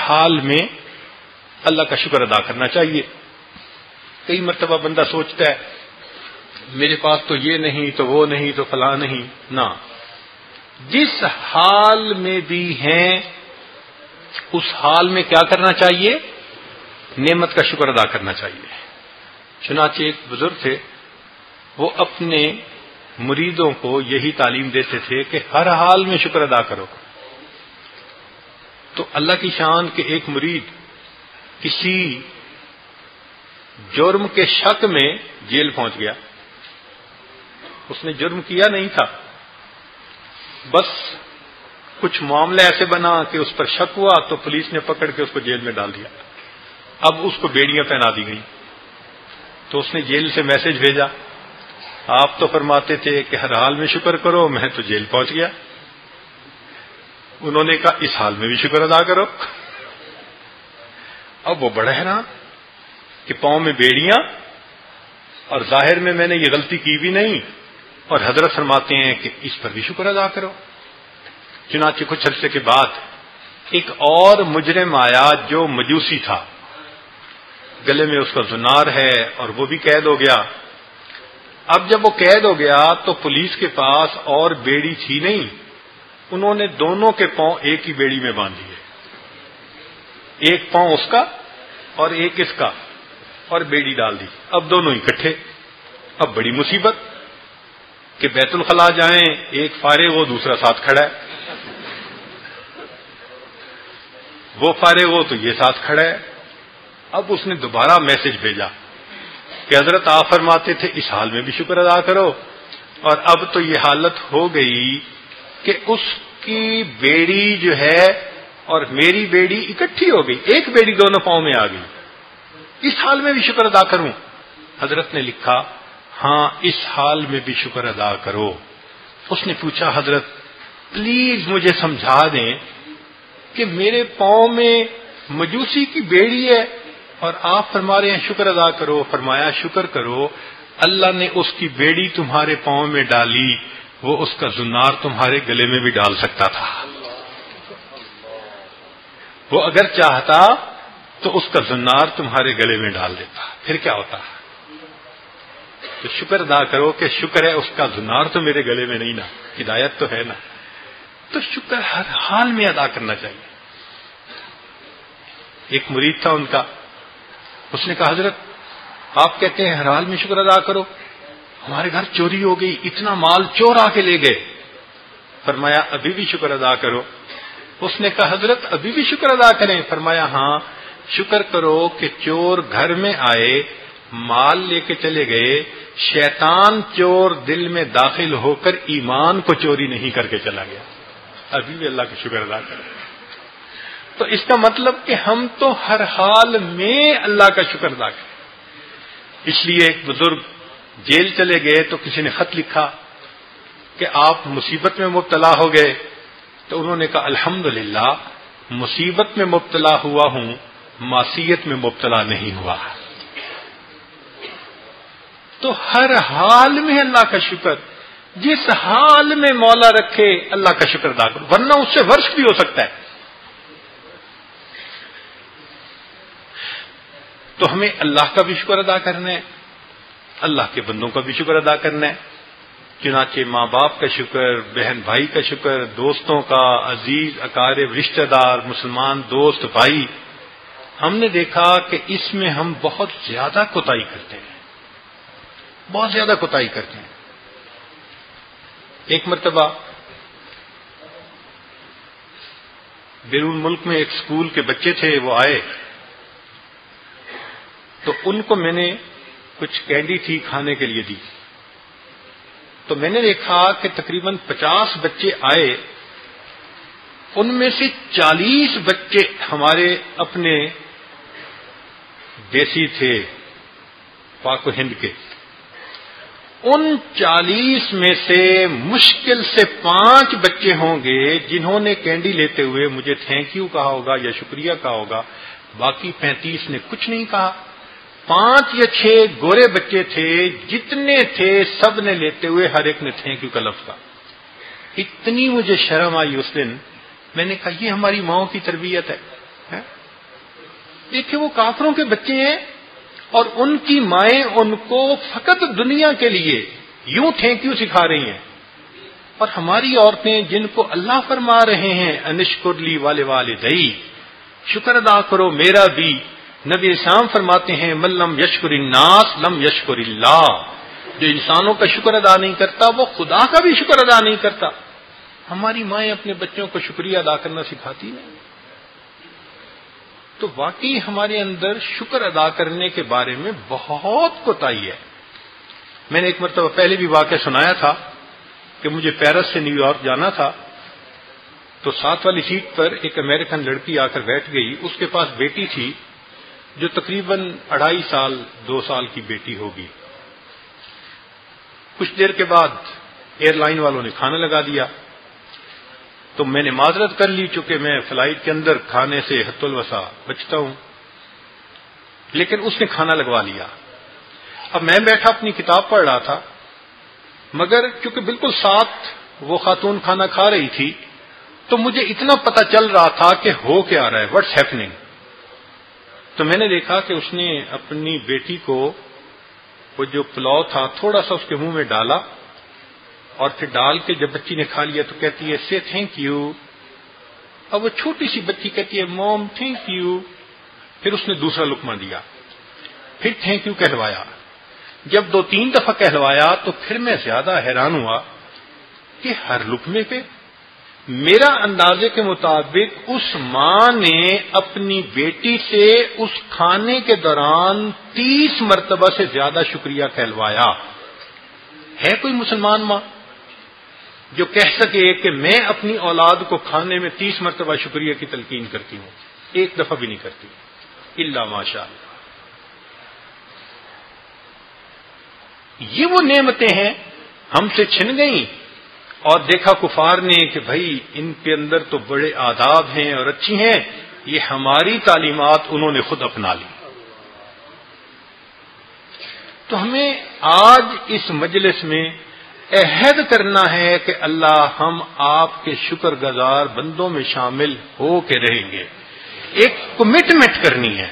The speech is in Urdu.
حال میں اللہ کا شکر ادا کرنا چاہیے. کئی مرتبہ بندہ سوچتا ہے میرے پاس تو یہ نہیں تو وہ نہیں تو فلاں نہیں. نہ، جس حال میں بھی ہیں اس حال میں کیا کرنا چاہیے؟ نعمت کا شکر ادا کرنا چاہیے. چنانچہ ایک بزرگ تھے، وہ اپنے مریدوں کو یہی تعلیم دیتے تھے کہ ہر حال میں شکر ادا کرو. تو اللہ کی شان کہ ایک مرید کسی جرم کے شک میں جیل پہنچ گیا. اس نے جرم کیا نہیں تھا، بس کچھ معاملہ ایسے بنا کہ اس پر شک ہوا تو پولیس نے پکڑ کے اس کو جیل میں ڈال دیا. اب اس کو بیڑیاں پہنا دی گئیں. تو اس نے جیل سے میسج بھیجا، آپ تو فرماتے تھے کہ ہر حال میں شکر کرو، میں تو جیل پہنچ گیا. انہوں نے کہا اس حال میں بھی شکر ادا کرو. اب وہ بڑا حیران کہ پاؤں میں بیڑیاں اور ظاہر میں نے یہ غلطی کی بھی نہیں، اور حضرت فرماتے ہیں کہ اس پر بھی شکر ادا کرو. چنانچہ کچھ عرصے کے بعد ایک اور مجرم آیا جو مجوسی تھا، گلے میں اس کا زنار ہے اور وہ بھی قید ہو گیا. اب جب وہ قید ہو گیا تو پولیس کے پاس اور بیڑی تھی نہیں، انہوں نے دونوں کے پاؤں ایک ہی بیڑی میں باندھ دیے. ایک پاؤں اس کا اور ایک اس کا، اور بیڑی ڈال دی. اب دونوں اکٹھے. اب بڑی مصیبت کہ بیت الخلاء جائیں، ایک فارغ ہو دوسرا ساتھ کھڑا ہے، وہ فارغ ہو تو یہ ساتھ کھڑا ہے. اب اس نے دوبارہ میسج بھیجا کہ حضرت آپ فرماتے تھے اس حال میں بھی شکر ادا کرو، اور اب تو یہ حالت ہو گئی کہ اس کی بیڑی جو ہے اور میری بیڑی اکٹھی ہو گئی، ایک بیڑی دونوں پاؤں میں آ گئی، اس حال میں بھی شکر ادا کروں؟ حضرت نے لکھا ہاں اس حال میں بھی شکر ادا کرو. اس نے پوچھا حضرت پلیز مجھے سمجھا دیں کہ میرے پاؤں میں مجوسی کی بیڑی ہے اور آپ فرما رہے ہیں شکر ادا کرو. فرمایا شکر کرو، اللہ نے اس کی بیڑی تمہارے پاؤں میں ڈالی، وہ اس کا زنار تمہارے گلے میں بھی ڈال سکتا تھا. وہ اگر چاہتا تو اس کا زنار تمہارے گلے میں ڈال دیتا، پھر کیا ہوتا؟ تو شکر ادا کرو کہ شکر ہے اس کا زنار تو میرے گلے میں نہیں نا، ہدایت تو ہے نا. تو شکر ہر حال میں ادا کرنا چاہیے. ایک مرید تھا ان کا، اس نے کہا حضرت آپ کہتے ہیں ہر حال میں شکر ادا کرو، ہمارے گھر چوری ہو گئی، اتنا مال چور آ کے لے گئے. فرمایا ابھی بھی شکر ادا کرو. اس نے کہا حضرت ابھی بھی شکر ادا کریں؟ فرمایا ہاں شکر کرو کہ چور گھر میں آئے، مال لے کے چلے گئے، شیطان چور دل میں داخل ہو کر ایمان کو چوری نہیں کر کے چلا گیا. ابھی بھی اللہ کا شکر ادا کریں. تو اس کا مطلب کہ ہم تو ہر حال میں اللہ کا شکر ادا کریں. اس لیے ایک بزرگ جیل چلے گئے تو کسی نے خط لکھا کہ آپ مصیبت میں مبتلا ہو گئے. تو انہوں نے کہا الحمدللہ مصیبت میں مبتلا ہوا ہوں، معصیت میں مبتلا نہیں ہوا. تو ہر حال میں اللہ کا شکر، جس حال میں مولا رکھے اللہ کا شکر ادا کرو، ورنہ اس سے ورش بھی ہو سکتا ہے. تو ہمیں اللہ کا بھی شکر ادا کرنا ہے، اللہ کے بندوں کا بھی شکر ادا کرنا ہے. چنانچہ ماں باپ کا شکر، بہن بھائی کا شکر، دوستوں کا، عزیز اقارب رشتہ دار، مسلمان دوست بھائی، ہم نے دیکھا کہ اس میں ہم بہت زیادہ کوتاہی کرتے ہیں، بہت زیادہ کوتاہی کرتے ہیں. ایک مرتبہ بیرون ملک میں ایک اسکول کے بچے تھے، وہ آئے تو ان کو میں نے کچھ کینڈی تھی کھانے کے لیے دی. تو میں نے دیکھا کہ تقریباً 50 بچے آئے، ان میں سے 40 بچے ہمارے اپنے دیسی تھے، پاک و ہند کے. ان 40 میں سے مشکل سے 5 بچے ہوں گے جنہوں نے کینڈی لیتے ہوئے مجھے تھینک یو کہا ہوگا یا شکریہ کہا ہوگا، باقی 35 نے کچھ نہیں کہا. 5 یا 6 گورے بچے تھے، جتنے تھے سب نے لیتے ہوئے ہر ایک نے تھینک یو کا لفظ کہا. اتنی مجھے شرم آئی اس دن. میں نے کہا یہ ہماری ماؤں کی تربیت ہے. دیکھیں وہ کافروں کے بچے ہیں اور ان کی مائیں ان کو فقط دنیا کے لیے یوں تھینک یو سکھا رہی ہیں، اور ہماری عورتیں جن کو اللہ فرما رہے ہیں انشکر لی والے والدئی، شکر ادا کرو میرا بھی، نبی اسلام فرماتے ہیں من لم یشکر الناس لم یشکر اللہ، جو انسانوں کا شکر ادا نہیں کرتا وہ خدا کا بھی شکر ادا نہیں کرتا۔ ہماری مائیں اپنے بچوں کو شکریہ ادا کرنا سکھاتی نہیں، تو واقعی ہمارے اندر شکر ادا کرنے کے بارے میں بہت کوتاہی ہے۔ میں نے ایک مرتبہ پہلے بھی واقعہ سنایا تھا کہ مجھے پیرس سے نیو یارک جانا تھا، تو ساتھ والی سیٹ پر ایک امریکن لڑکی آ کر بیٹھ گئی، اس کے پاس بیٹی تھی جو تقریباً 2.5 سال 2 سال کی بیٹی ہوگی۔ کچھ دیر کے بعد ایئر لائن والوں نے کھانا لگا دیا، تو میں نے معذرت کر لی چونکہ میں فلائٹ کے اندر کھانے سے حت الوسع بچتا ہوں، لیکن اس نے کھانا لگوا لیا۔ اب میں بیٹھا اپنی کتاب پڑھ رہا تھا، مگر چونکہ بالکل ساتھ وہ خاتون کھانا کھا رہی تھی تو مجھے اتنا پتہ چل رہا تھا کہ ہو کیا رہا ہے، واٹس ہیپننگ۔ تو میں نے دیکھا کہ اس نے اپنی بیٹی کو وہ جو پلاؤ تھا تھوڑا سا اس کے منہ میں ڈالا، اور پھر ڈال کے جب بچی نے کھا لیا تو کہتی ہے سے تھینک یو۔ اب وہ چھوٹی سی بچی کہتی ہے موم تھینک یو۔ پھر اس نے دوسرا لقمہ دیا، پھر تھینک یو کہلوایا۔ جب 2-3 دفعہ کہلوایا تو پھر میں زیادہ حیران ہوا کہ ہر لقمے پہ میرا اندازے کے مطابق اس ماں نے اپنی بیٹی سے اس کھانے کے دوران 30 مرتبہ سے زیادہ شکریہ کہلوایا۔ ہے کوئی مسلمان ماں جو کہہ سکے کہ میں اپنی اولاد کو کھانے میں 30 مرتبہ شکریہ کی تلقین کرتی ہوں؟ ایک دفعہ بھی نہیں کرتی، الا ماشاء اللہ۔ یہ وہ نعمتیں ہیں ہم سے چھن گئیں، اور دیکھا کفار نے کہ بھائی ان کے اندر تو بڑے آداب ہیں اور اچھی ہیں، یہ ہماری تعلیمات انہوں نے خود اپنا لی۔ تو ہمیں آج اس مجلس میں عہد کرنا ہے کہ اللہ ہم آپ کے شکر گزار بندوں میں شامل ہو کے رہیں گے، ایک کمٹمنٹ کرنی ہے۔